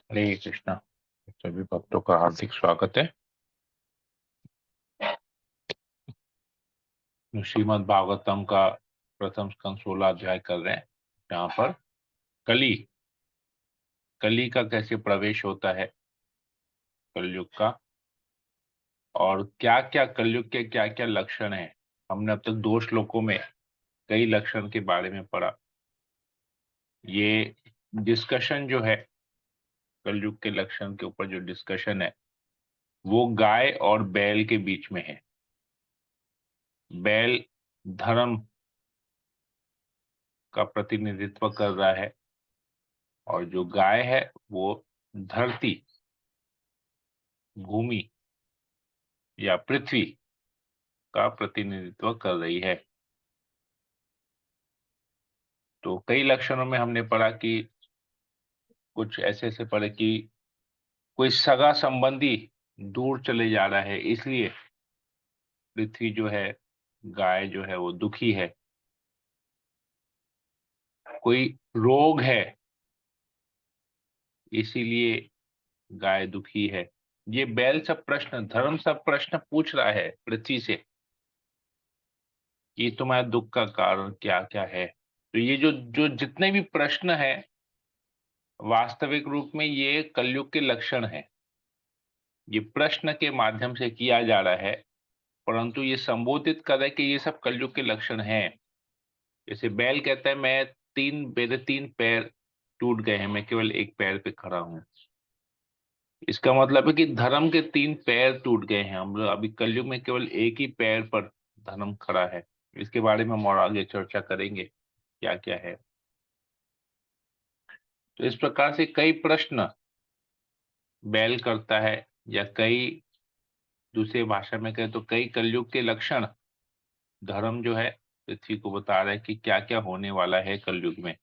हरे कृष्णा। सभी भक्तों का हार्दिक स्वागत है। श्रीमद् भागवतम का प्रथम स्कंद 16 अध्याय कर रहे हैं, जहाँ पर कली कली का कैसे प्रवेश होता है कलयुग का, और क्या क्या कलयुग के क्या क्या लक्षण हैं। हमने अब तक 2 श्लोकों में कई लक्षण के बारे में पढ़ा। ये डिस्कशन जो है, कलयुग के लक्षण के ऊपर जो डिस्कशन है, वो गाय और बैल के बीच में है। बैल धर्म का प्रतिनिधित्व कर रहा है और जो गाय है वो धरती, भूमि या पृथ्वी का प्रतिनिधित्व कर रही है। तो कई लक्षणों में हमने पढ़ा कि कुछ ऐसे ऐसे पढ़े कि कोई सगा संबंधी दूर चले जा रहा है, इसलिए पृथ्वी जो है, गाय जो है वो दुखी है। कोई रोग है, इसीलिए गाय दुखी है। ये बैल सब प्रश्न, धर्म सब प्रश्न पूछ रहा है पृथ्वी से कि तुम्हारे दुख का कारण क्या क्या है। तो ये जो जो जितने भी प्रश्न हैं, वास्तविक रूप में ये कलयुग के लक्षण है। ये प्रश्न के माध्यम से किया जा रहा है, परंतु ये संबोधित कर रहा है कि ये सब कलयुग के लक्षण हैं। जैसे बैल कहता है, मेरे 3 पैर टूट गए हैं, मैं केवल एक पैर पे खड़ा हूं। इसका मतलब है कि धर्म के 3 पैर टूट गए हैं। हम लोग अभी कलयुग में केवल एक ही पैर पर धर्म खड़ा है। इसके बारे में हम और आगे चर्चा करेंगे क्या क्या है। तो इस प्रकार से कई प्रश्न बैल करता है, या कई दूसरे भाषा में कहें तो कई कलयुग के लक्षण धर्म जो है पृथ्वी को बता रहा है कि क्या क्या होने वाला है कलयुग में।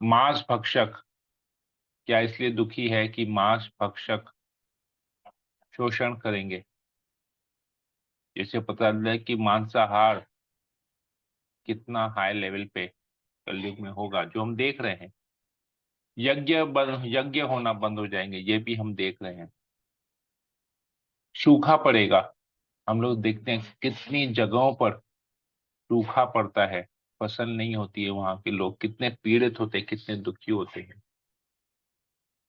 मांस भक्षक क्या इसलिए दुखी है कि मांस भक्षक शोषण करेंगे। जैसे पता चला है कि मांसाहार कितना हाई लेवल पे कलयुग में होगा, जो हम देख रहे हैं। यज्ञ होना बंद हो जाएंगे, ये भी हम देख रहे हैं। सूखा पड़ेगा। हम लोग देखते हैं कितनी जगहों पर सूखा पड़ता है, फसल नहीं होती है, वहां के लोग कितने पीड़ित होते हैं, कितने दुखी होते हैं।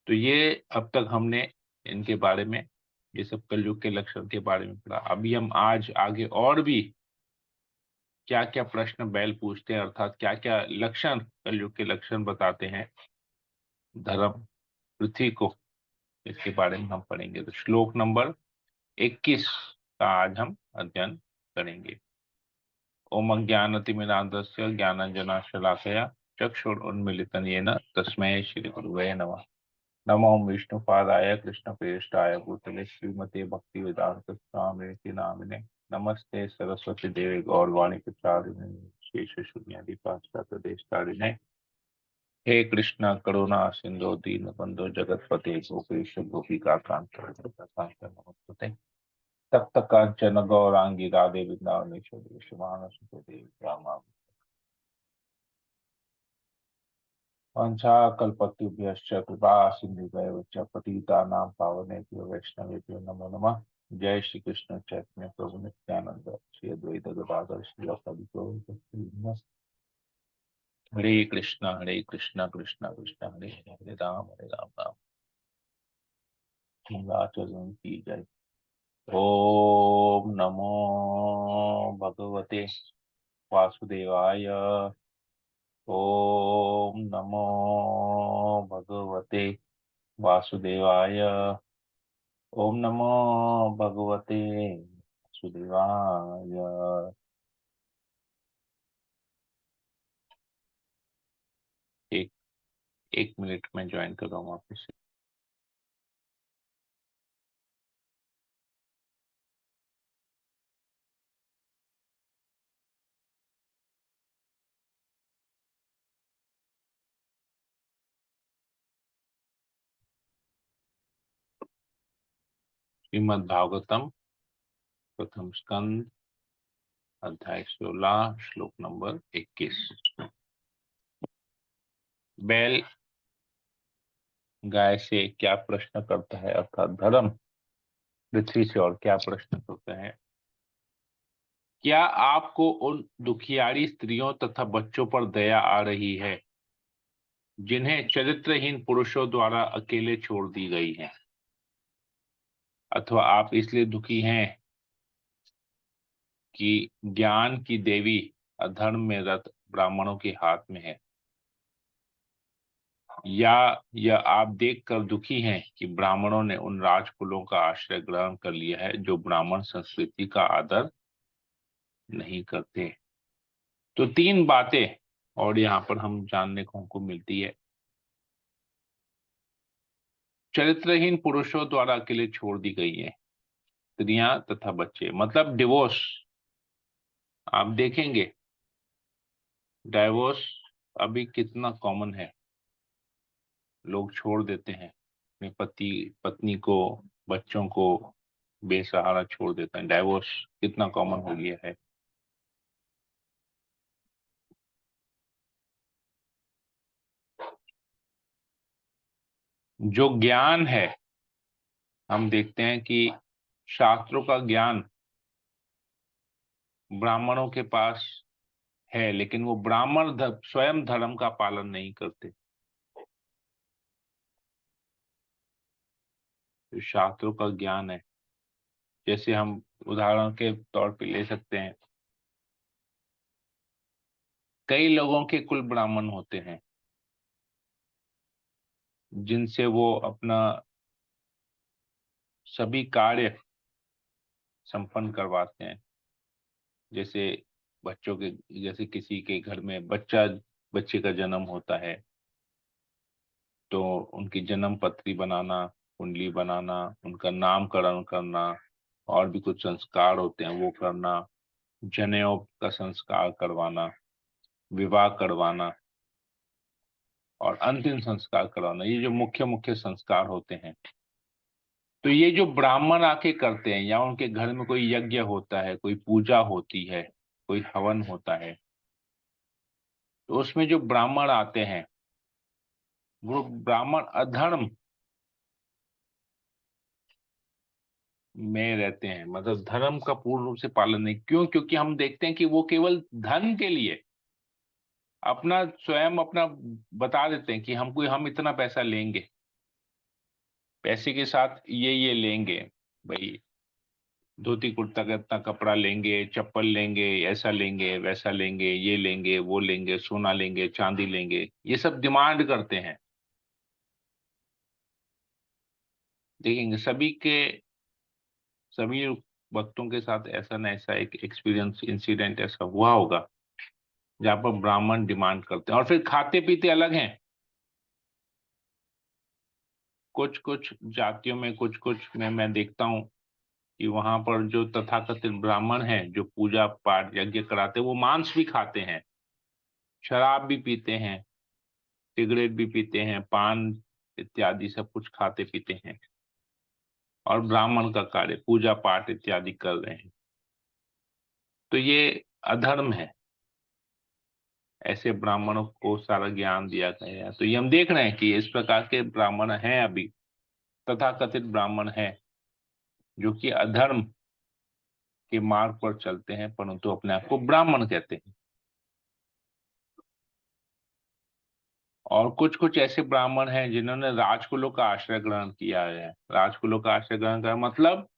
तो ये अब तक हमने इनके बारे में, ये सब कलयुग के लक्षण के बारे में पढ़ा। अभी हम आज आगे और भी क्या क्या प्रश्न बैल पूछते हैं, अर्थात क्या क्या लक्षण कलयुग के लक्षण बताते हैं धर्म पृथ्वी को, इसके बारे में हम पढ़ेंगे। तो श्लोक नंबर 21 का आज हम अध्ययन करेंगे। ओम अज्ञानतिमिरान्धस्य ज्ञानाञ्जनशलाकया चक्षुरुन्मीलितं येन तस्मै श्रीगुरुवे नमः। नमो विष्णुपादाय कृष्णप्रेष्ठाय भूतले श्रीमते भक्तिवेदांत स्वामिनिति नामिने। नमस्ते सरस्वती देवी गौरवाणी प्रचारिणे शेष शून्यादि पाश्चात्य। हे कृष्ण करुणा सिंधु दीन बंधु जगतपते गोपेश गोपिका कांत नमस्ते। तप्त कांचन गौरांगी राधे वृंदावनेश्वरी शिवानसुते देवी रामा। वंशाकल्पतरुभ्यश्च कृपा सिन्धुभ्यश्च च पतितानां पावनेभ्यो वैष्णवेभ्यो नमो नमः। जय श्री कृष्ण चैतन्य प्रभु नित्यानंद श्री अद्वैत गदाधर श्री हरे कृष्णा कृष्णा कृष्णा हरे हरे, हरे राम राम राम की जय। ओम नमो भगवते वासुदेवाय। ओम नमो भगवते वासुदेवाय। ओम नमो भगवते वासुदेवाय। एक 1 मिनट में ज्वाइन कर रहा हूँ वापस। श्रीमद् भागवतम प्रथम स्कंद अध्याय 16 श्लोक 21। बैल गाय से क्या प्रश्न करता है, अर्थात धर्म पृथ्वी से और क्या प्रश्न करते हैं। क्या आपको उन दुखियारी स्त्रियों तथा बच्चों पर दया आ रही है जिन्हें चरित्रहीन पुरुषों द्वारा अकेले छोड़ दी गई हैं, अथवा आप इसलिए दुखी हैं कि ज्ञान की देवी अधर्म में रत ब्राह्मणों के हाथ में है, या यह आप देखकर दुखी हैं कि ब्राह्मणों ने उन राजकुलों का आश्रय ग्रहण कर लिया है जो ब्राह्मण संस्कृति का आदर नहीं करते। तो तीन बातें और यहाँ पर हम जानने को हमको मिलती है। चरित्रहीन पुरुषों द्वारा अकेले छोड़ दी गई है स्त्रियां तथा बच्चे, मतलब डिवोर्स। आप देखेंगे डाइवोर्स अभी कितना कॉमन है, लोग छोड़ देते हैं अपने पति पत्नी को, बच्चों को बेसहारा छोड़ देते हैं। डाइवोर्स कितना कॉमन हो गया है। जो ज्ञान है, हम देखते हैं कि शास्त्रों का ज्ञान ब्राह्मणों के पास है, लेकिन वो ब्राह्मण स्वयं धर्म का पालन नहीं करते। जो शास्त्रों का ज्ञान है, जैसे हम उदाहरण के तौर पे ले सकते हैं, कई लोगों के कुल ब्राह्मण होते हैं जिनसे वो अपना सभी कार्य संपन्न करवाते हैं। जैसे बच्चों के, जैसे किसी के घर में बच्चे का जन्म होता है तो उनकी जन्म पत्री बनाना, कुंडली बनाना, उनका नामकरण करना, और भी कुछ संस्कार होते हैं वो करना, जनेऊ का संस्कार करवाना, विवाह करवाना और अंतिम संस्कार करवाना, ये जो मुख्य मुख्य संस्कार होते हैं। तो ये जो ब्राह्मण आके करते हैं, या उनके घर में कोई यज्ञ होता है, कोई पूजा होती है, कोई हवन होता है, तो उसमें जो ब्राह्मण आते हैं वो ब्राह्मण अधर्म में रहते हैं, मतलब धर्म का पूर्ण रूप से पालन नहीं। क्यों? क्योंकि हम देखते हैं कि वो केवल धन के लिए अपना स्वयं अपना बता देते हैं कि हम इतना पैसा लेंगे, पैसे के साथ ये लेंगे भाई, धोती कुर्ता का इतना कपड़ा लेंगे, चप्पल लेंगे, ऐसा लेंगे, वैसा लेंगे, ये लेंगे, वो लेंगे, सोना लेंगे, चांदी लेंगे, ये सब डिमांड करते हैं। देखेंगे सभी वक्तों के साथ ऐसा न ऐसा एक एक्सपीरियंस इंसिडेंट ऐसा हुआ होगा जहां पर ब्राह्मण डिमांड करते हैं। और फिर खाते पीते अलग हैं, कुछ कुछ जातियों में, कुछ कुछ में मैं देखता हूँ कि वहां पर जो तथाकथित ब्राह्मण हैं जो पूजा पाठ यज्ञ कराते हैं वो मांस भी खाते हैं, शराब भी पीते हैं, सिगरेट भी पीते हैं, पान इत्यादि सब कुछ खाते पीते हैं, और ब्राह्मण का कार्य पूजा पाठ इत्यादि कर रहे हैं। तो ये अधर्म है। ऐसे ब्राह्मणों को सारा ज्ञान दिया गया है। तो ये हम देख रहे हैं कि इस प्रकार के ब्राह्मण हैं अभी, तथाकथित ब्राह्मण हैं जो कि अधर्म के मार्ग पर चलते हैं, परंतु अपने आप को ब्राह्मण कहते हैं। और कुछ कुछ ऐसे ब्राह्मण हैं जिन्होंने राजकुलों का आश्रय ग्रहण किया है। राजकुलों का आश्रय ग्रहण का मतलब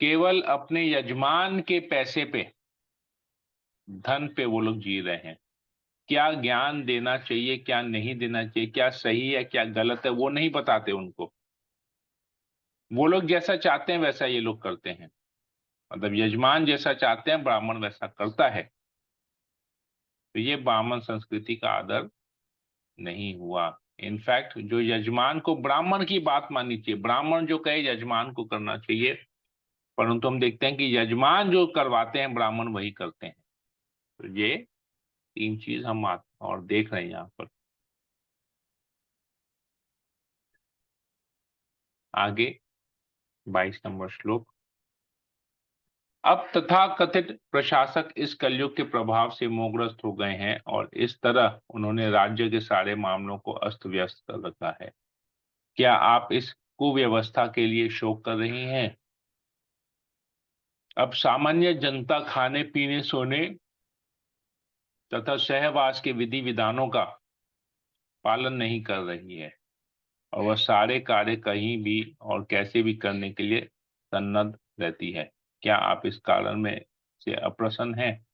केवल अपने यजमान के पैसे पे, धन पे वो लोग जी रहे हैं। क्या ज्ञान देना चाहिए, क्या नहीं देना चाहिए, क्या सही है क्या गलत है, वो नहीं बताते उनको। वो लोग जैसा चाहते हैं वैसा ये लोग करते हैं, मतलब यजमान जैसा चाहते हैं ब्राह्मण वैसा करता है। तो ये ब्राह्मण संस्कृति का आदर नहीं हुआ। इनफैक्ट जो यजमान को, ब्राह्मण की बात माननी चाहिए, ब्राह्मण जो कहे यजमान को करना चाहिए, परंतु हम देखते हैं कि यजमान जो करवाते हैं ब्राह्मण वही करते हैं। तो ये तीन चीज हम और देख रहे हैं यहाँ पर। आगे 22 नंबर श्लोक। अब तथाकथित प्रशासक इस कलयुग के प्रभाव से मोहग्रस्त हो गए हैं और इस तरह उन्होंने राज्य के सारे मामलों को अस्त व्यस्त कर रखा है। क्या आप इस कुव्यवस्था के लिए शोक कर रही हैं? अब सामान्य जनता खाने पीने सोने तथा सहवास के विधि विधानों का पालन नहीं कर रही है और वह सारे कार्य कहीं भी और कैसे भी करने के लिए सन्नद्ध रहती है। क्या आप इस कारण में से अप्रसन्न हैं?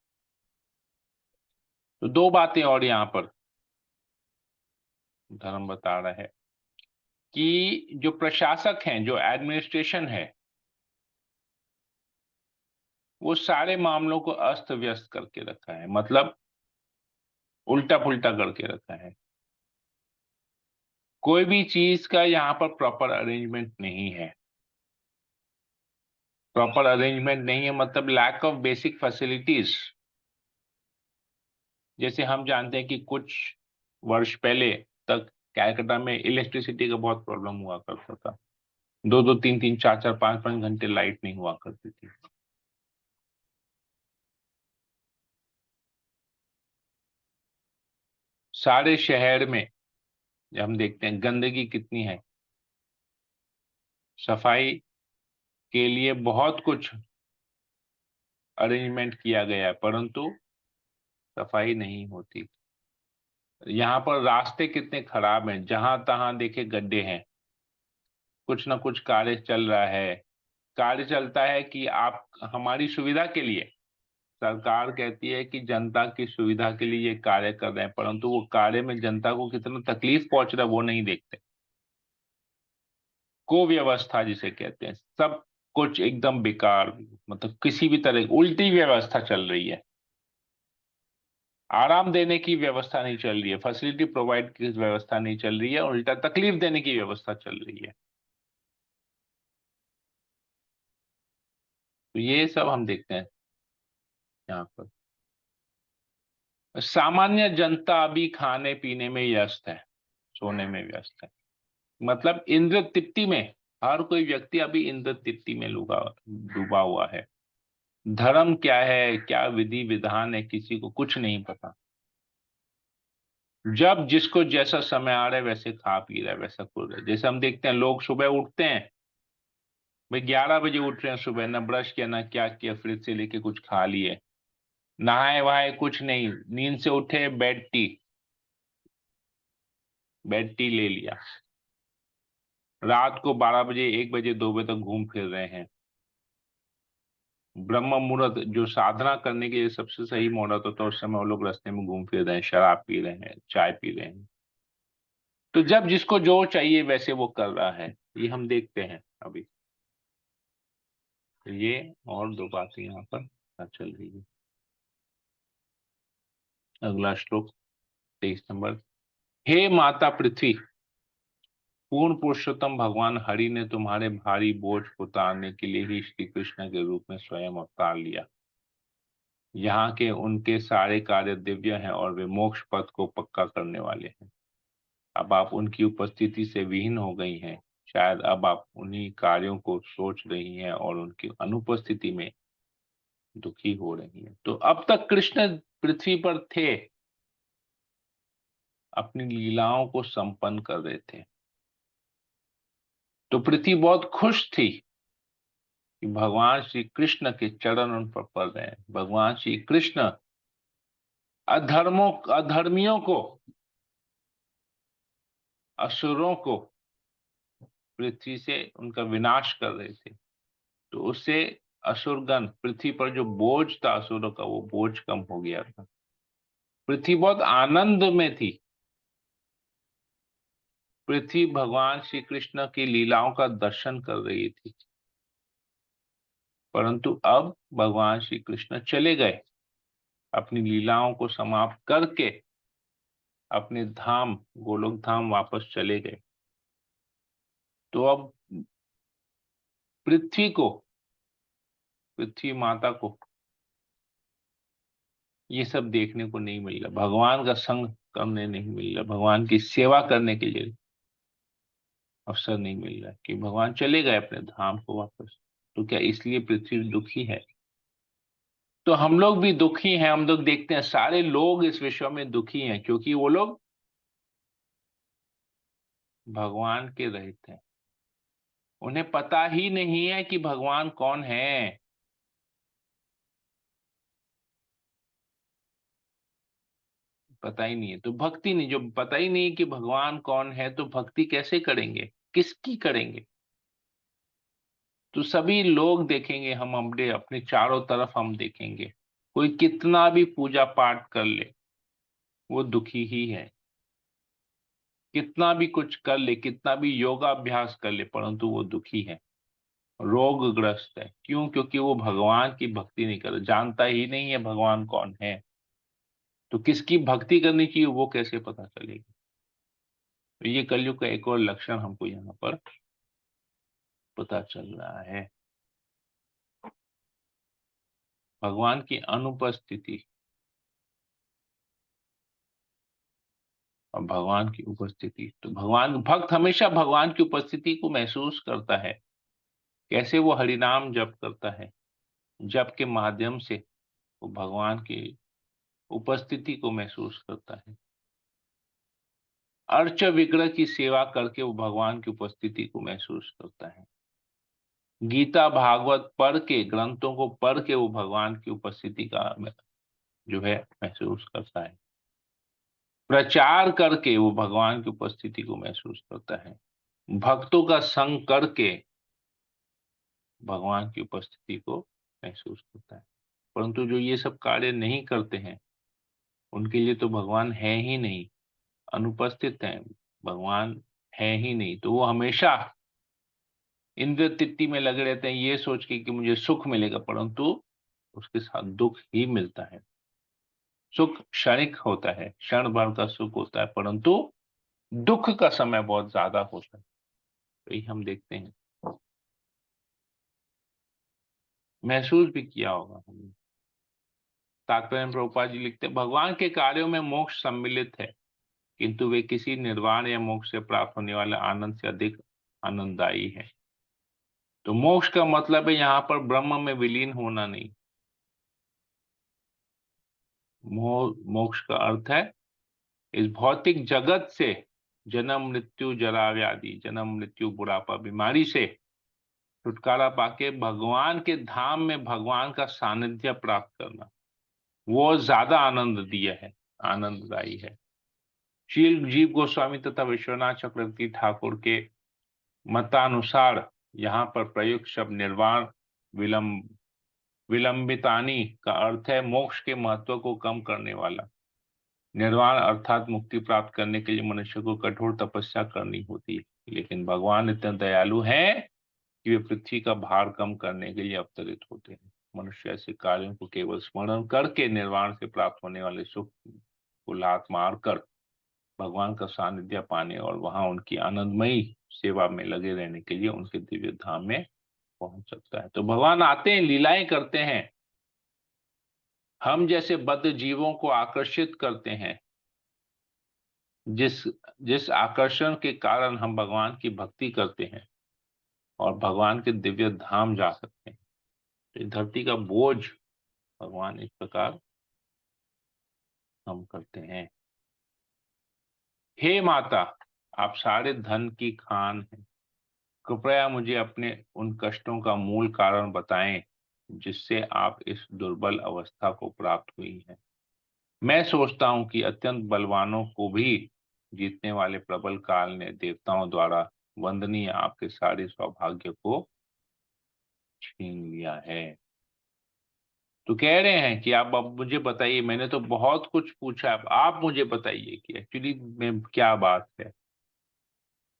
तो दो बातें और यहाँ पर धर्म बता रहा है कि जो प्रशासक हैं, जो एडमिनिस्ट्रेशन है, वो सारे मामलों को अस्त व्यस्त करके रखा है, मतलब उल्टा पुल्टा करके रखा है। कोई भी चीज का यहाँ पर प्रॉपर अरेंजमेंट नहीं है। प्रॉपर अरेंजमेंट नहीं है मतलब लैक ऑफ बेसिक फैसिलिटीज। जैसे हम जानते हैं कि कुछ वर्ष पहले तक कैलकाटा में इलेक्ट्रिसिटी का बहुत प्रॉब्लम हुआ करता था। दो दो तीन तीन चार चार पांच पांच घंटे लाइट नहीं हुआ करती थी। सारे शहर में हम देखते हैं गंदगी कितनी है। सफाई के लिए बहुत कुछ अरेंजमेंट किया गया है परंतु सफाई नहीं होती। यहाँ पर रास्ते कितने खराब हैं, जहां तहां देखे गड्ढे हैं। कुछ ना कुछ कार्य चल रहा है। कार्य चलता है कि आप हमारी सुविधा के लिए, सरकार कहती है कि जनता की सुविधा के लिए ये कार्य कर रहे हैं परंतु वो कार्य में जनता को कितना तकलीफ पहुंच रहा है वो नहीं देखते। को व्यवस्था जिसे कहते हैं, सब कुछ एकदम बेकार, मतलब किसी भी तरह की उल्टी व्यवस्था चल रही है। आराम देने की व्यवस्था नहीं चल रही है, फैसिलिटी प्रोवाइड की व्यवस्था नहीं चल रही है, उल्टा तकलीफ देने की व्यवस्था चल रही है। तो ये सब हम देखते हैं यहाँ पर। सामान्य जनता अभी खाने पीने में व्यस्त है, सोने में व्यस्त है, मतलब इंद्र तृप्ति में। हर कोई व्यक्ति अभी इंद्र तृप्ति में डूबा डूबा हुआ है। धर्म क्या है, क्या विधि विधान है, किसी को कुछ नहीं पता। जब जिसको जैसा समय आ रहा है वैसे खा पी रहा है, वैसा कर रहा है। जैसे हम देखते हैं लोग सुबह उठते हैं, भाई 11 बजे उठ रहे हैं सुबह, ना ब्रश किया ना क्या किया, फ्रिज से लेके कुछ खा लिए, नहाए वहाए कुछ नहीं, नींद से उठे बेड टी ले लिया, रात को 12 बजे 1 बजे 2 बजे तक घूम फिर रहे हैं। ब्रह्म मुहूर्त जो साधना करने के लिए सबसे सही मुहूर्त होता है, उस समय वो लोग रास्ते में घूम फिर रहे हैं, शराब पी रहे हैं, चाय पी रहे हैं। तो जब जिसको जो चाहिए वैसे वो कर रहा है, ये हम देखते हैं अभी। तो ये और दो बातें यहाँ पर चल रही है। अगला श्लोक 23 नंबर। हे माता पृथ्वी, पूर्ण पुरुषोत्तम भगवान हरि ने तुम्हारे भारी बोझ को उतारने के लिए ही श्री कृष्ण के रूप में स्वयं अवतार लिया। यहाँ के उनके सारे कार्य दिव्य हैं और वे मोक्ष पथ को पक्का करने वाले हैं। अब आप उनकी उपस्थिति से विहीन हो गई हैं। शायद अब आप उन्हीं कार्यों को सोच रही हैं और उनकी अनुपस्थिति में दुखी हो रही हैं। तो अब तक कृष्ण पृथ्वी पर थे, अपनी लीलाओं को संपन्न कर रहे थे। तो पृथ्वी बहुत खुश थी कि भगवान श्री कृष्ण के चरण उन पर पड़ रहे हैं। भगवान श्री कृष्ण अधर्मियों को, असुरों को पृथ्वी से उनका विनाश कर रहे थे। तो उससे असुरगण, पृथ्वी पर जो बोझ था असुरों का, वो बोझ कम हो गया था। पृथ्वी बहुत आनंद में थी। पृथ्वी भगवान श्री कृष्ण की लीलाओं का दर्शन कर रही थी। परंतु अब भगवान श्री कृष्ण चले गए, अपनी लीलाओं को समाप्त करके अपने धाम गोलोक धाम वापस चले गए। तो अब पृथ्वी को, पृथ्वी माता को ये सब देखने को नहीं मिल रहा, भगवान का संग करने नहीं मिल रहा, भगवान की सेवा करने के लिए अवसर नहीं मिल रहा, कि भगवान चले गए अपने धाम को वापस। तो क्या इसलिए पृथ्वी दुखी है? तो हम लोग भी दुखी हैं। हम लोग देखते हैं सारे लोग इस विश्व में दुखी हैं, क्योंकि वो लोग भगवान के रहित हैं। उन्हें पता ही नहीं है कि भगवान कौन है। पता ही नहीं है तो भक्ति नहीं, जो पता ही नहीं कि भगवान कौन है तो भक्ति कैसे करेंगे, किसकी करेंगे। तो सभी लोग देखेंगे, हम अपने अपने चारों तरफ हम देखेंगे, कोई कितना भी पूजा पाठ कर ले वो दुखी ही है। कितना भी कुछ कर ले, कितना भी योगाभ्यास कर ले, परंतु वो दुखी है, रोगग्रस्त है। क्यों? क्योंकि वो भगवान की भक्ति नहीं कर, जानता ही नहीं है भगवान कौन है। तो किसकी भक्ति करनी चाहिए वो कैसे पता चलेगा। तो ये कलयुग का एक और लक्षण हमको यहाँ पर पता चल रहा है, भगवान की अनुपस्थिति और भगवान की उपस्थिति। तो भगवान, भक्त हमेशा भगवान की उपस्थिति को महसूस करता है। कैसे? वो हरिनाम जप करता है, जप के माध्यम से वो भगवान की उपस्थिति को महसूस करता है। अर्च विग्रह की सेवा करके वो भगवान की उपस्थिति को महसूस करता है। गीता भागवत पढ़ के, ग्रंथों को पढ़ के वो भगवान की उपस्थिति का जो है महसूस करता है। प्रचार करके वो भगवान की उपस्थिति को महसूस करता है। भक्तों का संग करके भगवान की उपस्थिति को महसूस करता है। परंतु जो ये सब कार्य नहीं करते हैं उनके लिए तो भगवान है ही नहीं, अनुपस्थित है, भगवान है ही नहीं। तो वो हमेशा इंद्र तिट्टी में लगे रहते हैं ये सोच के कि मुझे सुख मिलेगा, परंतु उसके साथ दुख ही मिलता है। सुख क्षणिक होता है, क्षण भर का सुख होता है, परंतु दुख का समय बहुत ज्यादा होता है। तो ये हम देखते हैं, महसूस भी किया होगा हमने। तात्पर्य में प्रभुपाद जी लिखते हैं, भगवान के कार्यों में मोक्ष सम्मिलित है, किंतु वे किसी निर्वाण या मोक्ष से प्राप्त होने वाले आनंद से अधिक आनंददायी है। तो मोक्ष का मतलब है यहाँ पर ब्रह्म में विलीन होना नहीं। मोक्ष का अर्थ है इस भौतिक जगत से, जन्म मृत्यु जरा व्याधि, जन्म मृत्यु बुढ़ापा बीमारी से छुटकारा पाके भगवान के धाम में भगवान का सानिध्य प्राप्त करना, वो ज्यादा आनंद दिया है, आनंददायी है। शील जीव गोस्वामी तथा विश्वनाथ चक्रवर्ती ठाकुर के मतानुसार यहाँ पर प्रयुक्त शब्द निर्वाण विलंब विलंबितानी का अर्थ है मोक्ष के महत्व को कम करने वाला। निर्वाण अर्थात मुक्ति प्राप्त करने के लिए मनुष्य को कठोर तपस्या करनी होती है, लेकिन भगवान इतने दयालु हैं कि वे पृथ्वी का भार कम करने के लिए अवतरित होते हैं। मनुष्य ऐसे कार्यों को केवल स्मरण करके निर्वाण से प्राप्त होने वाले सुख को लात मारकर भगवान का सानिध्य पाने और वहां उनकी आनंदमयी सेवा में लगे रहने के लिए उनके दिव्य धाम में पहुंच सकता है। तो भगवान आते हैं, लीलाएं करते हैं, हम जैसे बद्ध जीवों को आकर्षित करते हैं, जिस जिस आकर्षण के कारण हम भगवान की भक्ति करते हैं और भगवान के दिव्य धाम जा सकते हैं। तो इस धरती का बोझ भगवान इस प्रकार हम करते हैं। हे माता, आप सारे धन की खान हैं, कृपया मुझे अपने उन कष्टों का मूल कारण बताएं जिससे आप इस दुर्बल अवस्था को प्राप्त हुई हैं। मैं सोचता हूं कि अत्यंत बलवानों को भी जीतने वाले प्रबल काल ने देवताओं द्वारा वंदनीय आपके सारे सौभाग्य को छीन लिया है। तो कह रहे हैं कि आप अब मुझे बताइए, मैंने तो बहुत कुछ पूछा, अब आप मुझे बताइए कि एक्चुअली में क्या बात है।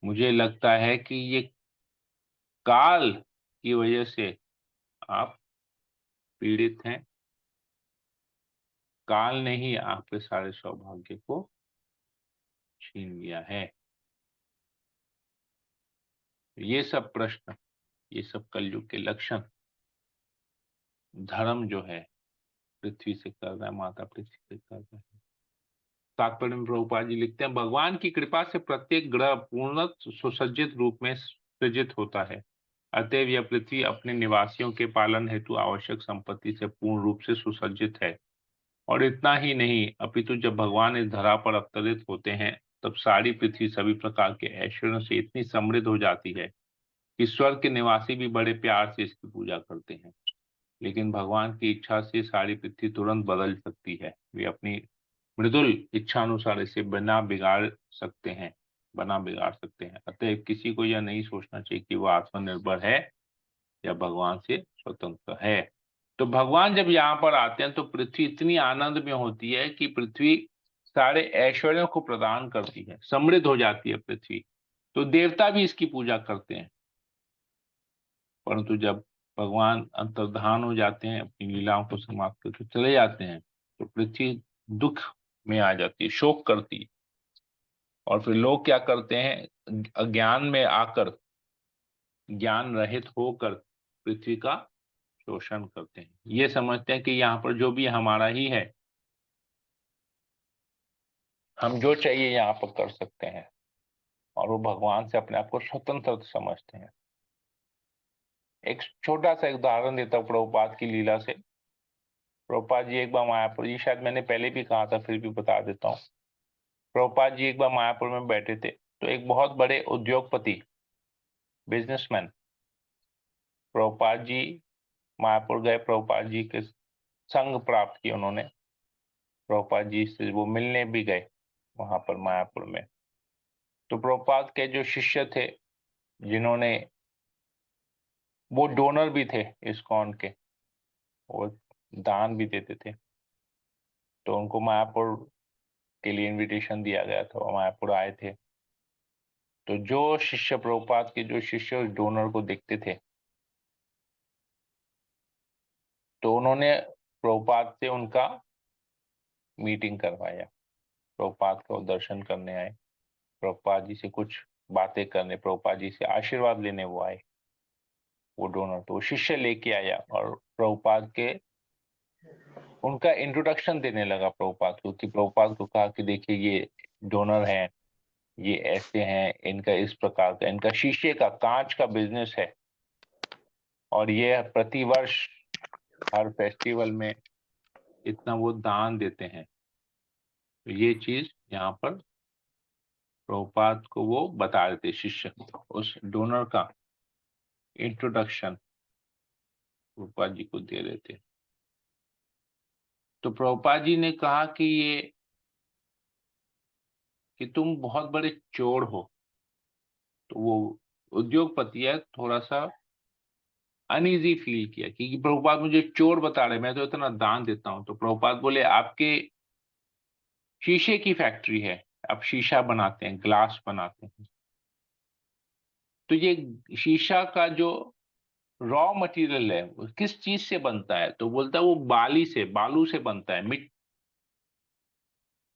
मुझे लगता है कि ये काल की वजह से आप पीड़ित हैं। काल ने ही आपके सारे सौभाग्य को छीन लिया है। ये सब प्रश्न, ये सब कलयुग के लक्षण धर्म जो है पृथ्वी से कर रहा है, माता पृथ्वी से कर रहा है। तात्पर्य में प्रभुपाद जी लिखते हैं, भगवान की कृपा से प्रत्येक ग्रह पूर्ण सुसज्जित रूप में सृजित होता है। अतएव यह पृथ्वी अपने निवासियों के पालन हेतु आवश्यक संपत्ति से पूर्ण रूप से सुसज्जित है। और इतना ही नहीं, अपितु जब भगवान इस धरा पर अवतरित होते हैं, तब सारी पृथ्वी सभी प्रकार के ऐश्वर्यों से इतनी समृद्ध हो जाती है कि स्वर्ग के निवासी भी बड़े प्यार से इसकी पूजा करते हैं। लेकिन भगवान की इच्छा से सारी पृथ्वी तुरंत बदल सकती है। वे अपनी मृदुल इच्छानुसार इसे बना बिगाड़ सकते हैं। अतएव किसी को यह नहीं सोचना चाहिए कि वह आत्मनिर्भर है या भगवान से स्वतंत्र है। तो भगवान जब यहाँ पर आते हैं तो पृथ्वी इतनी आनंद में होती है कि पृथ्वी सारे ऐश्वर्यों को प्रदान करती है, समृद्ध हो जाती है पृथ्वी। तो देवता भी इसकी पूजा करते हैं। परंतु जब भगवान अंतर्धान हो जाते हैं, अपनी लीलाओं को समाप्त करके चले जाते हैं, तो पृथ्वी दुख में आ जाती है, शोक करती है। और फिर लोग क्या करते हैं, अज्ञान में आकर, ज्ञान रहित होकर पृथ्वी का शोषण करते हैं। ये समझते हैं कि यहाँ पर जो भी हमारा ही है, हम जो चाहिए यहाँ पर कर सकते हैं, और वो भगवान से अपने आप को स्वतंत्र समझते हैं। एक छोटा सा उदाहरण देता हूँ प्रभुपाद की लीला से। प्रभुपाद जी एक बार मायापुर, ये शायद मैंने पहले भी कहा था, फिर भी बता देता हूँ। प्रभुपाद जी एक बार मायापुर में बैठे थे, तो एक बहुत बड़े उद्योगपति, बिजनेसमैन, प्रभुपाद जी मायापुर गए। प्रभुपाद जी के संग प्राप्त किया उन्होंने। प्रभुपाद जी से वो मिलने भी गए वहां पर मायापुर में। तो प्रभुपाद के जो शिष्य थे, जिन्होंने, वो डोनर भी थे इस्कॉन के, वो दान भी देते थे, तो उनको मायापुर के लिए इनविटेशन दिया गया था, वो मायापुर आए थे। तो जो शिष्य, प्रभुपाद के जो शिष्य उस डोनर को देखते थे, तो उन्होंने प्रभुपाद से उनका मीटिंग करवाया। प्रभुपाद का दर्शन करने आए, प्रभुपाद जी से कुछ बातें करने, प्रभुपाद जी से आशीर्वाद लेने वो आए। वो डोनर, तो वो शिष्य लेके आया और प्रभुपाद के उनका इंट्रोडक्शन देने लगा प्रभुपाद को, कि प्रभुपाद को कहा कि देखिए ये डोनर हैं, ये ऐसे हैं, इनका इस प्रकार का, इनका शीशे का, कांच का बिजनेस है, और ये प्रतिवर्ष हर फेस्टिवल में इतना वो दान देते हैं। तो ये चीज यहाँ पर प्रभुपाद को वो बता रहे थे, शिष्य उस डोनर का इंट्रोडक्शन प्रभुपाद जी को दे रहे थे। तो प्रभुपाद जी ने कहा कि तुम बहुत बड़े चोर हो। तो वो उद्योगपति है, थोड़ा सा अनईजी फील किया कि प्रभुपाद मुझे चोर बता रहे, मैं तो इतना दान देता हूं। तो प्रभुपाद बोले, आपके शीशे की फैक्ट्री है, आप शीशा बनाते हैं, ग्लास बनाते हैं, तो ये शीशा का जो रॉ मटेरियल है वो किस चीज से बनता है? तो बोलता है वो बालू से बनता है।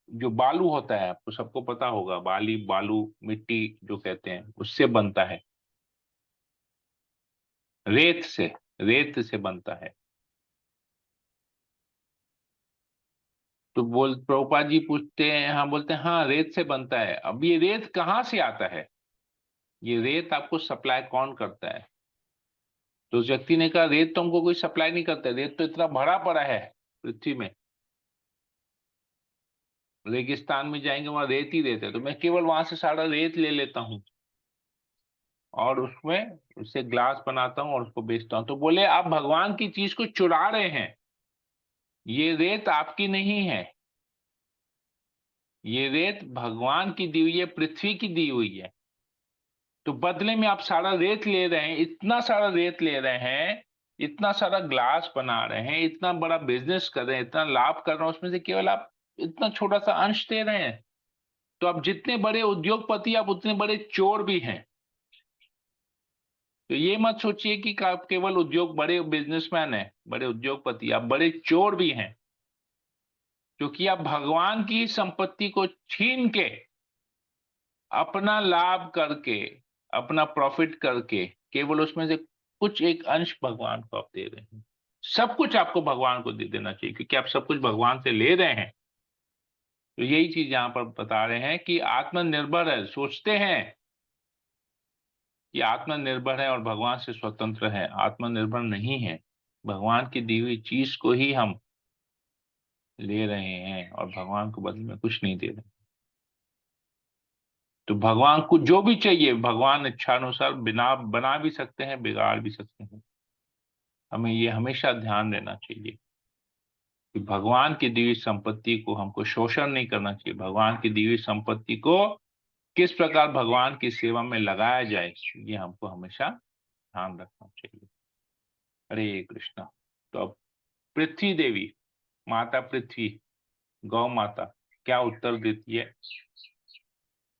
जो बालू होता है, आपको सबको पता होगा, बालू मिट्टी जो कहते हैं, उससे बनता है, रेत से रेत से बनता है। तो प्रभुपाद जी पूछते हैं, हाँ, बोलते हैं हाँ रेत से बनता है। अब ये रेत कहाँ से आता है? ये रेत आपको सप्लाई कौन करता है? तो उस व्यक्ति ने कहा, रेत तो हमको कोई सप्लाई नहीं करता, रेत तो इतना भरा पड़ा है पृथ्वी में, रेगिस्तान में जाएंगे वहां रेत ही रेत है, तो मैं केवल वहां से सारा रेत ले लेता हूँ और उसमें उससे ग्लास बनाता हूँ और उसको बेचता हूँ। तो बोले, आप भगवान की चीज को चुरा रहे हैं, ये रेत आपकी नहीं है, ये रेत भगवान की दी हुई है, पृथ्वी की दी हुई है। तो बदले में आप सारा रेत ले रहे हैं, इतना सारा रेत ले रहे हैं, इतना सारा ग्लास बना रहे हैं, इतना बड़ा बिजनेस कर रहे हैं, इतना लाभ कर रहे हैं, उसमें से केवल आप इतना छोटा सा अंश दे रहे हैं। तो आप जितने बड़े उद्योगपति, आप उतने बड़े चोर भी हैं। तो ये मत सोचिए कि आप केवल बड़े बिजनेसमैन हैं, बड़े उद्योगपति, आप बड़े चोर भी हैं, क्योंकि आप भगवान की संपत्ति को छीन के अपना लाभ करके, अपना प्रॉफिट करके, केवल उसमें से कुछ एक अंश भगवान को आप दे रहे हैं। सब कुछ आपको भगवान को दे देना चाहिए, क्योंकि आप सब कुछ भगवान से ले रहे हैं। तो यही चीज यहां पर बता रहे हैं कि आत्मनिर्भर है, सोचते हैं कि आत्मनिर्भर है और भगवान से स्वतंत्र है, आत्मनिर्भर नहीं है। भगवान की दी हुई चीज को ही हम ले रहे हैं और भगवान को बदले में कुछ नहीं दे रहे। तो भगवान को जो भी चाहिए भगवान इच्छानुसार बिना बना भी सकते हैं, बिगाड़ भी सकते हैं। हमें ये हमेशा ध्यान देना चाहिए कि भगवान की दी हुई संपत्ति को हमको शोषण नहीं करना चाहिए। भगवान की दी हुई संपत्ति को किस प्रकार भगवान की सेवा में लगाया जाए, ये हमको हमेशा ध्यान रखना चाहिए। हरे कृष्णा। तो अब पृथ्वी देवी, माता पृथ्वी, गौ माता क्या उत्तर देती है,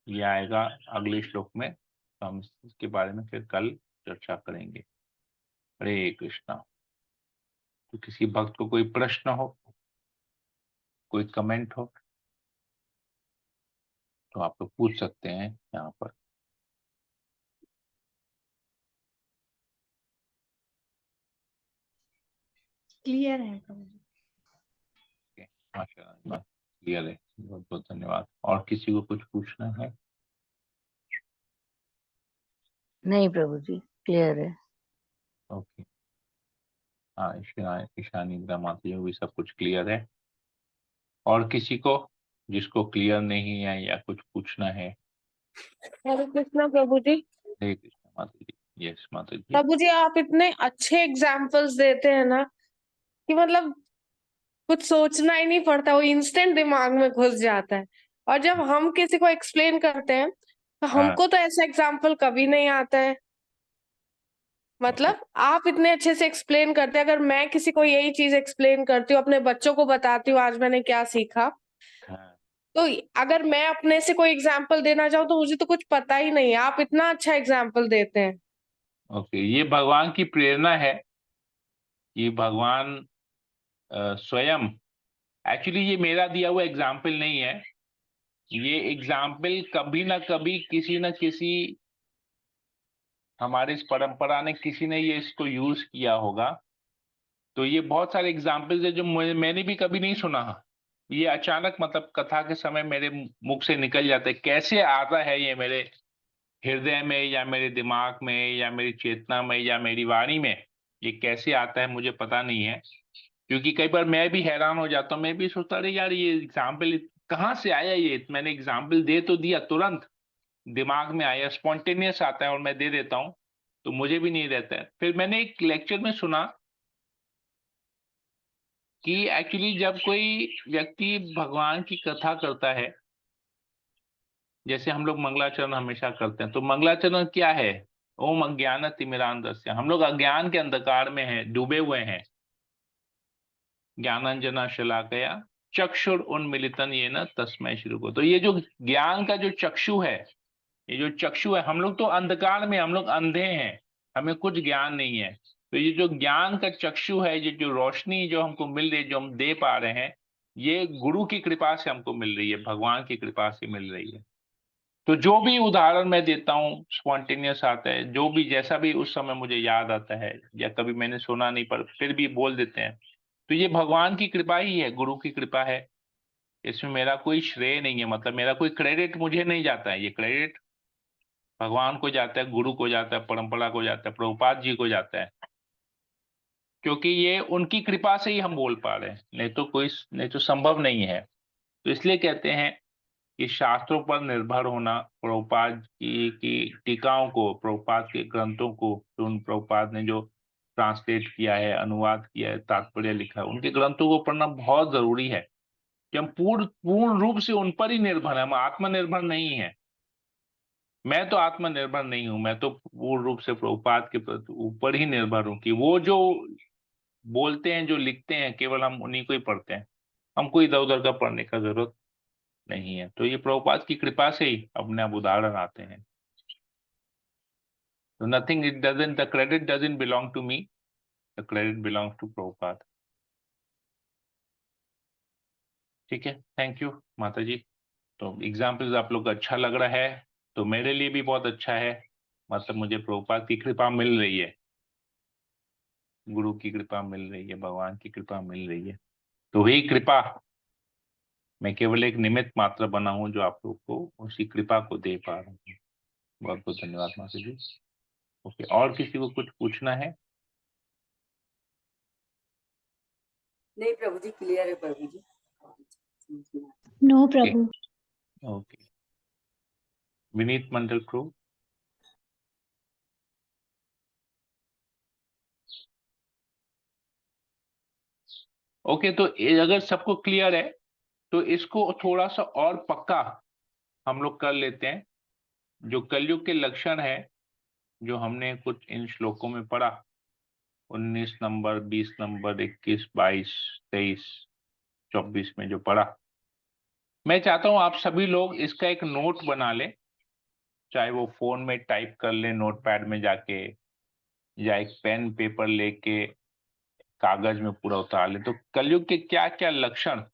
ये आएगा अगले श्लोक में। तो हम इसके बारे में फिर कल चर्चा करेंगे। हरे कृष्णा। तो किसी भक्त को कोई प्रश्न हो, कोई कमेंट हो, तो आप लोग पूछ सकते हैं यहाँ पर। क्लियर है प्रभु। माशाल्लाह, क्लियर है, बहुत बहुत धन्यवाद। और किसी को कुछ पूछना है? नहीं प्रभु जी, क्लियर है। ओके। हाँ, ईशानी माता जी भी सब कुछ क्लियर है। और किसी को जिसको क्लियर नहीं है या कुछ पूछना है? हरे कृष्णा प्रभु जी। हरे कृष्ण माता जी। यस माता जी। प्रभु जी, आप इतने अच्छे एग्जाम्पल्स देते हैं ना कि मतलब कुछ सोचना ही नहीं पड़ता, वो इंस्टेंट दिमाग में घुस जाता है। और जब हम किसी को एक्सप्लेन करते हैं तो हाँ। हमको तो ऐसा एग्जाम्पल कभी नहीं आता है। ओके। मतलब आप इतने अच्छे से एक्सप्लेन करते हैं, अगर मैं किसी को यही चीज एक्सप्लेन करती हूँ, अपने बच्चों को बताती हूँ आज मैंने क्या सीखा, हाँ। तो अगर मैं अपने से कोई एग्जाम्पल देना चाहूँ तो मुझे तो कुछ पता ही नहीं है। आप इतना अच्छा एग्जाम्पल देते हैं। ओके, ये भगवान की प्रेरणा है कि भगवान स्वयं, एक्चुअली ये मेरा दिया हुआ एग्जाम्पल नहीं है। ये एग्जाम्पल कभी ना कभी किसी न किसी हमारे इस परंपरा ने, किसी ने ये इसको यूज किया होगा। तो ये बहुत सारे एग्जाम्पल्स है जो मैंने भी कभी नहीं सुना। ये अचानक मतलब कथा के समय मेरे मुख से निकल जाता है। कैसे आता है ये मेरे हृदय में या मेरे दिमाग में या मेरी चेतना में या मेरी वाणी में, ये कैसे आता है मुझे पता नहीं है। क्योंकि कई बार मैं भी हैरान हो जाता हूँ, मैं भी सोचता अरे यार ये एग्जाम्पल कहाँ से आया, ये मैंने एग्जाम्पल दे तो दिया, तुरंत दिमाग में आया, स्पॉन्टेनियस आता है और मैं दे देता हूँ, तो मुझे भी नहीं रहता है। फिर मैंने एक लेक्चर में सुना कि एक्चुअली जब कोई व्यक्ति भगवान की कथा करता है, जैसे हम लोग मंगलाचरण हमेशा करते हैं, तो मंगलाचरण क्या है? ओम अज्ञान तिमिरांधस्य, हम लोग अज्ञान के अंधकार में हैं, डूबे हुए हैं। ज्ञानांजना शलाकया चक्षुर उन्मिलितन येन तस्मै श्री को। तो ये जो ज्ञान का जो चक्षु है, ये जो चक्षु है, हम लोग तो अंधकार में, हम लोग अंधे हैं, हमें कुछ ज्ञान नहीं है। तो ये जो ज्ञान का चक्षु है, ये जो रोशनी जो हमको मिल रही है, जो हम दे पा रहे हैं, ये गुरु की कृपा से हमको मिल रही है, भगवान की कृपा से मिल रही है। तो जो भी उदाहरण मैं देता हूँ स्पॉन्टेनियस आता है, जो भी जैसा भी उस समय मुझे याद आता है, या कभी मैंने सुना नहीं पर फिर भी बोल देते हैं, तो ये भगवान की कृपा ही है, गुरु की कृपा है। इसमें मेरा कोई श्रेय नहीं है, मतलब मेरा कोई क्रेडिट मुझे नहीं जाता है। ये क्रेडिट भगवान को जाता है, गुरु को जाता है, परंपरा को जाता है, प्रभुपाद जी को जाता है। क्योंकि ये उनकी कृपा से ही हम बोल पा रहे हैं, नहीं तो संभव नहीं है। तो इसलिए कहते हैं कि शास्त्रों पर निर्भर होना, प्रभुपाद की टीकाओं को, प्रभुपाद के ग्रंथों को, जो उन प्रभुपाद ने जो ट्रांसलेट किया है, अनुवाद किया है, तात्पर्य लिखा है, उनके ग्रंथों को पढ़ना बहुत जरूरी है। कि हम पूर्ण पूर्ण रूप से उन पर ही निर्भर है, हम आत्मनिर्भर नहीं है। मैं तो आत्मनिर्भर नहीं हूं, मैं तो पूर्ण रूप से प्रभुपाद के ऊपर ही निर्भर हूं कि वो जो बोलते हैं, जो लिखते हैं, केवल हम उन्हीं को ही पढ़ते हैं। हमको इधर उधर का पढ़ने का जरूरत नहीं है। तो ये प्रभुपाद की कृपा से ही अपने आप उदाहरण आते हैं। तो nothing, it doesn't, the credit doesn't belong to me, the credit belongs to Prabhupada. ठीक है, थैंक यू माता जी। तो एग्जाम्पल्स आप लोग को अच्छा लग रहा है तो मेरे लिए भी बहुत अच्छा है। मतलब मुझे प्रभुपाद की कृपा मिल रही है, गुरु की कृपा मिल रही है, भगवान की कृपा मिल रही है। तो वही कृपा, मैं केवल एक निमित्त मात्र बना हूं जो आप लोग को उसी कृपा को दे पा रहा हूँ। बहुत बहुत धन्यवाद माता जी। ओके, और किसी को कुछ पूछना है? नहीं प्रभु जी, क्लियर है प्रभु जी। नो प्रभु। ओके, विनीत मंडल क्रू। ओके, तो अगर सबको क्लियर है तो इसको थोड़ा सा और पक्का हम लोग कर लेते हैं। जो कलयुग के लक्षण है, जो हमने कुछ इन श्लोकों में पढ़ा, 19 नंबर, 20 नंबर, 21, 22, 23, 24 में जो पढ़ा, मैं चाहता हूं आप सभी लोग इसका एक नोट बना लें, चाहे वो फोन में टाइप कर लें नोटपैड में जाके, या एक पेन पेपर लेके कागज में पूरा उतार लें। तो कलयुग के क्या क्या लक्षण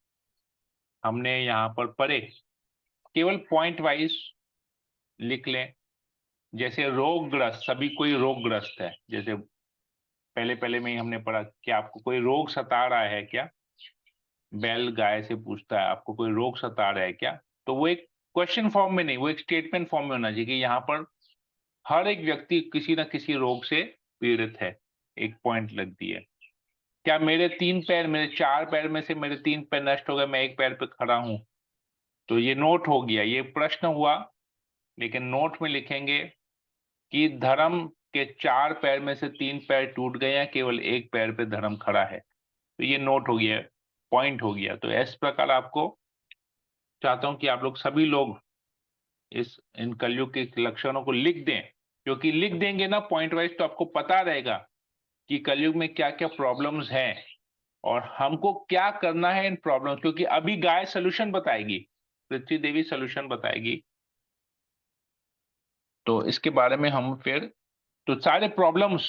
हमने यहाँ पर पढ़े, केवल पॉइंट वाइज लिख लें। जैसे रोगग्रस्त, सभी कोई रोगग्रस्त है, जैसे पहले पहले में ही हमने पढ़ा कि आपको कोई रोग सता रहा है क्या, बैल गाय से पूछता है आपको कोई रोग सता रहा है क्या, तो वो एक क्वेश्चन फॉर्म में नहीं, वो एक स्टेटमेंट फॉर्म में होना चाहिए कि यहाँ पर हर एक व्यक्ति किसी ना किसी रोग से पीड़ित है, एक पॉइंट लग दिए। क्या मेरे 3 पैर, मेरे 4 पैर में से मेरे 3 पैर नष्ट हो गए, मैं एक पैर पे खड़ा हूं, तो ये नोट हो गया, ये प्रश्न हुआ। लेकिन नोट में लिखेंगे कि धर्म के 4 पैर में से 3 पैर टूट गए हैं, केवल एक पैर पे धर्म खड़ा है, तो ये नोट हो गया, पॉइंट हो गया। तो इस प्रकार आपको चाहता हूं कि आप लोग सभी लोग इन कलयुग के लक्षणों को लिख दें, क्योंकि लिख देंगे ना पॉइंट वाइज, तो आपको पता रहेगा कि कलयुग में क्या क्या प्रॉब्लम्स हैं और हमको क्या करना है इन प्रॉब्लम्स। क्योंकि अभी गाय सोल्यूशन बताएगी, पृथ्वी देवी सोल्यूशन बताएगी, तो इसके बारे में हम फिर, तो सारे प्रॉब्लम्स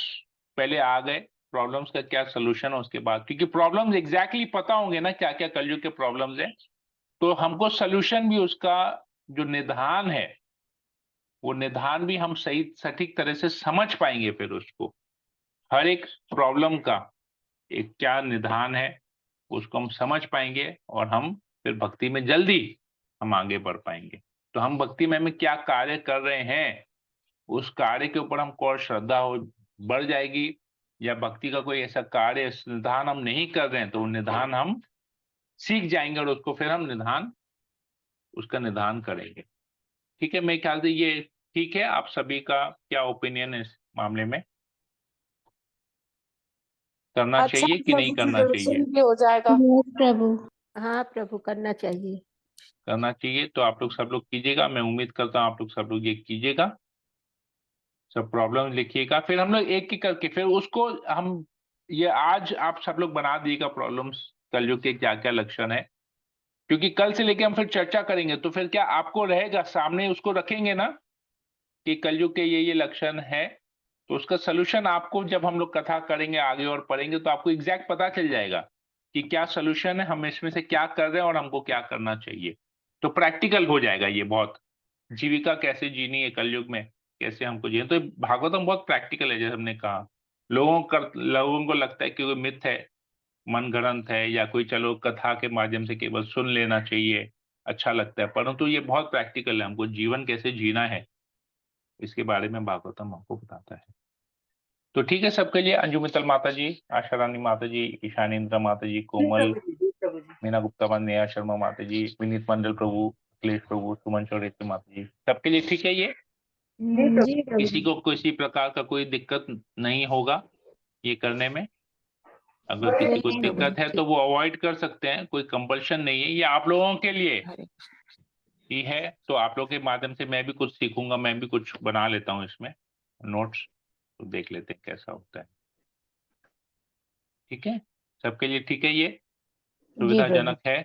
पहले आ गए, प्रॉब्लम्स का क्या सोल्यूशन है उसके बाद, क्योंकि प्रॉब्लम्स एग्जैक्टली पता होंगे ना क्या क्या कलयुग के प्रॉब्लम्स हैं, तो हमको सोल्यूशन भी, उसका जो निदान है, वो निदान भी हम सही सटीक तरह से समझ पाएंगे। फिर उसको, हर एक प्रॉब्लम का एक क्या निदान है उसको हम समझ पाएंगे, और हम फिर भक्ति में जल्दी हम आगे बढ़ पाएंगे। तो हम भक्ति में क्या कार्य कर रहे हैं, उस कार्य के ऊपर हमको और श्रद्धा हो बढ़ जाएगी। या भक्ति का कोई ऐसा कार्य निधान हम नहीं कर रहे हैं, तो वो निधान हम सीख जाएंगे और उसको फिर हम निधान, उसका निधान करेंगे। ठीक है, मेरे ख्याल से ये ठीक है। आप सभी का क्या ओपिनियन है इस मामले में, करना अच्छा चाहिए कि नहीं प्रभु जी, करना चाहिए? दर्शन भी हो जाएगा। यस प्रभु। हाँ प्रभु, करना चाहिए। करना चाहिए, तो आप लोग सब लोग कीजिएगा, मैं उम्मीद करता हूँ आप लोग सब लोग ये कीजिएगा, सब प्रॉब्लम लिखिएगा, फिर हम लोग एक एक करके फिर उसको हम, ये आज आप सब लोग बना दिएगा प्रॉब्लम्स, कलयुग के क्या क्या लक्षण है, क्योंकि कल से लेके हम फिर चर्चा करेंगे, तो फिर क्या आपको रहेगा सामने, उसको रखेंगे ना कि कलयुग के ये लक्षण है, तो उसका सोल्यूशन आपको जब हम लोग कथा करेंगे आगे और पढ़ेंगे, तो आपको एग्जैक्ट पता चल जाएगा कि क्या सोल्यूशन है, हम इसमें से क्या कर रहे हैं और हमको क्या करना चाहिए। तो प्रैक्टिकल हो जाएगा ये बहुत, जीविका कैसे जीनी है कलयुग में, कैसे हमको जीना। तो भागवतम बहुत प्रैक्टिकल है, जैसे हमने कहा। लोगों को लगता है कि कोई मिथ है, मन गढ़ंत है, या कोई चलो कथा के माध्यम से केवल सुन लेना चाहिए, अच्छा लगता है, परंतु ये बहुत प्रैक्टिकल है, हमको जीवन कैसे जीना है इसके बारे में भागवतम हमको बताता है। तो ठीक है, सबके लिए अंजू मित्तल माता जी, आशा रानी माता जी, ईशानी इंद्रा माता जी, जी कोमल, प्रभु जी, जी प्रभु जी। मीना गुप्ता, नेहा शर्मा माता जी, विनीत मंडल प्रभु, अखिलेश प्रभु, सुमन चौरेती माता जी, सबके लिए ठीक है ये? जी प्रभु। जी प्रभु। किसी को किसी प्रकार का कोई दिक्कत नहीं होगा ये करने में? अगर किसी को नहीं प्रभु। दिक्कत है तो वो अवॉइड कर सकते हैं, कोई कंपल्शन नहीं है, ये आप लोगों के लिए ही है। तो आप लोगों के माध्यम से मैं भी कुछ सीखूंगा, मैं भी कुछ बना लेता हूँ इसमें नोट्स, तो देख लेते हैं कैसा होता है। ठीक है, सबके लिए ठीक है ये, जी प्रभु। सुविधाजनक है?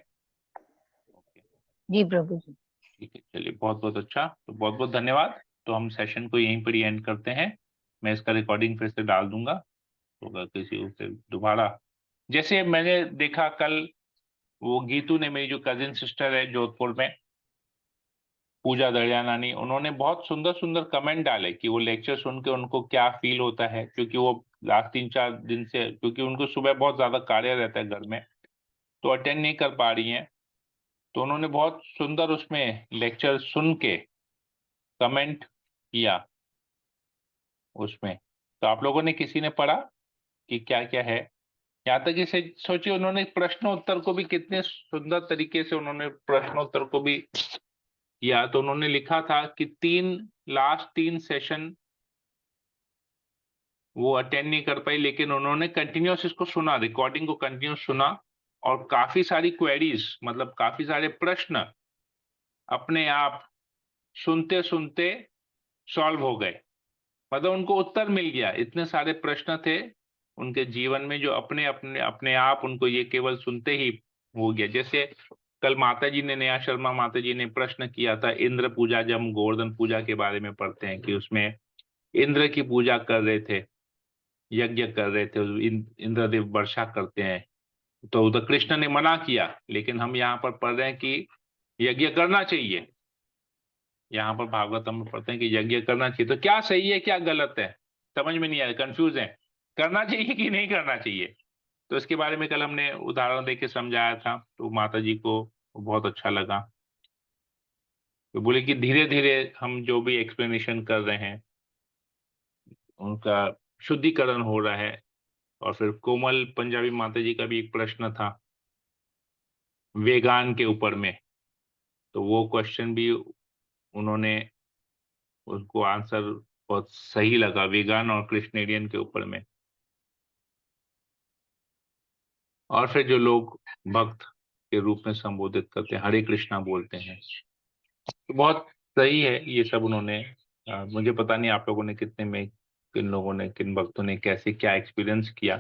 ओके, जी प्रभु जी। ठीक है, चलिए, बहुत बहुत अच्छा, तो बहुत बहुत धन्यवाद। तो हम सेशन को यहीं पर ही एंड करते हैं, मैं इसका रिकॉर्डिंग फिर से डाल दूंगा, तो अगर किसी को फिर दोबारा, जैसे मैंने देखा कल, वो गीतू ने, मेरी जो कजिन सिस्टर है जोधपुर में, पूजा दरियानानी, उन्होंने बहुत सुंदर सुंदर कमेंट डाले कि वो लेक्चर सुन के उनको क्या फील होता है, क्योंकि वो लास्ट 3-4 दिन से, क्योंकि उनको सुबह बहुत ज्यादा कार्य रहता है घर में, तो अटेंड नहीं कर पा रही हैं, तो उन्होंने बहुत सुंदर उसमें लेक्चर सुन के कमेंट किया उसमें। तो आप लोगों ने किसी ने पढ़ा कि क्या क्या है? यहाँ तक इसे सोचिए, उन्होंने प्रश्नोत्तर को भी कितने सुंदर तरीके से उन्होंने प्रश्नोत्तर को भी किया। तो उन्होंने लिखा था कि लास्ट 3 सेशन वो अटेंड नहीं कर पाई, लेकिन उन्होंने कंटिन्यूस इसको सुना, रिकॉर्डिंग को कंटिन्यूस सुना, और काफी सारी क्वेरीज, मतलब काफी सारे प्रश्न अपने आप सुनते सुनते सॉल्व हो गए। मतलब उनको उत्तर मिल गया। इतने सारे प्रश्न थे उनके जीवन में जो अपने अपने अपने आप उनको ये केवल सुनते ही हो गया। जैसे कल माता जी ने, नेहा शर्मा माता जी ने प्रश्न किया था इंद्र पूजा, जब हम गोवर्धन पूजा के बारे में पढ़ते हैं कि उसमें इंद्र की पूजा कर रहे थे, यज्ञ कर रहे थे, इंद्रदेव वर्षा करते हैं। तो उधर कृष्ण ने मना किया, लेकिन हम यहाँ पर पढ़ रहे हैं कि यज्ञ करना चाहिए। यहाँ पर भागवतम में पढ़ते हैं कि यज्ञ करना चाहिए। तो क्या सही है क्या गलत है समझ में नहीं आया, कंफ्यूज है, करना चाहिए कि नहीं करना चाहिए। तो इसके बारे में कल हमने उदाहरण देके समझाया था, तो माता जी को बहुत अच्छा लगा। तो बोले कि धीरे धीरे हम जो भी एक्सप्लेनेशन कर रहे हैं उनका शुद्धिकरण हो रहा है। और फिर कोमल पंजाबी माता जी का भी एक प्रश्न था वेगान के ऊपर में, तो वो क्वेश्चन भी उन्होंने, उनको आंसर बहुत सही लगा वेगान और क्रिश्नेरियन के ऊपर में। और फिर जो लोग भक्त के रूप में संबोधित करते हैं, हरे कृष्णा बोलते हैं, तो बहुत सही है ये सब उन्होंने। मुझे पता नहीं आप लोगों ने कितने में, किन लोगों ने, किन भक्तों ने कैसे क्या एक्सपीरियंस किया,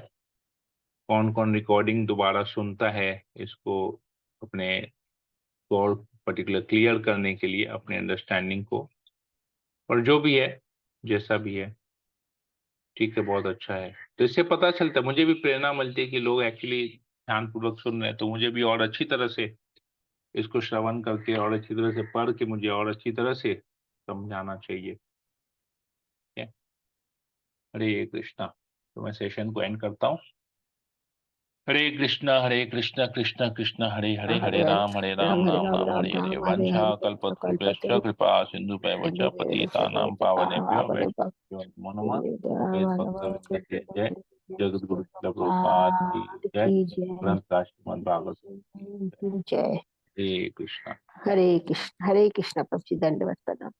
कौन कौन रिकॉर्डिंग दोबारा सुनता है इसको अपने को और पर्टिकुलर क्लियर करने के लिए अपने अंडरस्टैंडिंग को। और जो भी है, जैसा भी है, ठीक है, बहुत अच्छा है। तो इससे पता चलता है, मुझे भी प्रेरणा मिलती है कि लोग एक्चुअली ध्यानपूर्वक सुन रहे हैं। तो मुझे भी और अच्छी तरह से इसको श्रवण करके और अच्छी तरह से पढ़ के मुझे और अच्छी तरह से समझाना चाहिए। ठीक है? हरे कृष्णा। तो मैं सेशन को एंड करता हूँ। हरे कृष्णा कृष्ण कृष्ण हरे हरे, हरे राम राम हरे राम राम राम राम हरे हरे। राम हरे वंशा हरे कल्पतरुभ्यश्च कल्पते कृपा सिन्धुभ्यश्च पतितानां पावनेभ्यो वैष्णवेभ्यो नमो नमः। श्वेत भक्तवृंद की जय। जगत गुरु प्रभुपाद की जय। की जय। ग्रंथ का श्रीमद् भागवत जय। हरे कृष्णा। हरे कृष्ण प्रभु जी, दंडवत प्रणाम।